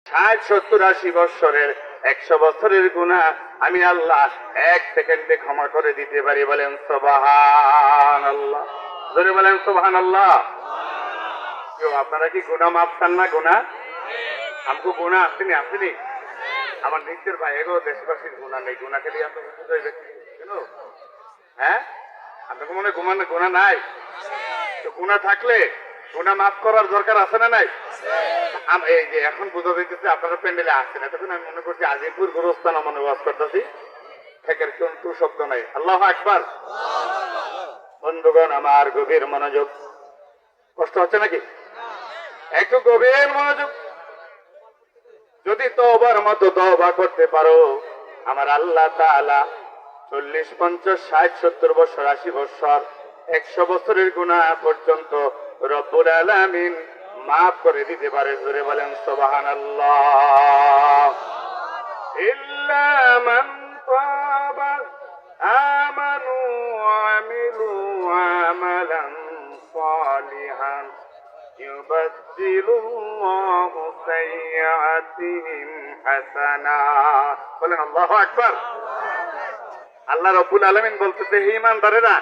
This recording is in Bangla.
60, 70, 80 বছরের 100 বছরের গুনাহ আমি আল্লাহ 1 সেকেন্ডে ক্ষমা করে দিতে পারি। বলেন সুবহানাল্লাহ। জোরে বলেন সুবহানাল্লাহ। কেউ আপনারা কি গুনাহ মাফ চান না? গুনাহ আমগো গুনাহ আসেনি আসেনি। আমার নিজের ভাই এগো দেশবাসীর গুনাহ নেই, গুনাহ খেলে এত কিছু হইবে কেন? হ্যাঁ, আপনাকে মনে গুনাহ নাই? তো গুনাহ থাকলে গুনাহ মাফ করার দরকার আছে না নাই? এই যে এখন বুঝা যাইতেছে আপনারা প্যান্ডেলে আসছেন, এতক্ষণ আমি মনে করছি আজিমপুর গোরস্থান মনে ওয়াজ করতেছি, ঠেকের কিন্তু শব্দ নাই। আল্লাহু আকবার। বন্ধুগণ আমার গভীর মনোযোগ। কষ্ট হচ্ছে নাকি? একটু গভীর মনোযোগ। যদি তওবার মতো তওবা করতে পারো, আমার আল্লাহ তাআলা 40, 50, 60, 70 বছর, 80 বছর, 100 বছরের গুনাহ পর্যন্ত রব্বুল আলামিন মাফ করে দিতে পারে। জোরে বলেন সুবহানাল্লাহ। ইল্লা মান তাবা আমানু ওয়া আমিলু আমালান সালিহান ইউবাদদিলুল্লাহু সাইয়্যাতিহিম হাসানাত। বলেন আল্লাহু আকবার। আল্লাহ রাব্বুল আলামিন বলতেছে, হে ঈমানদারেরা,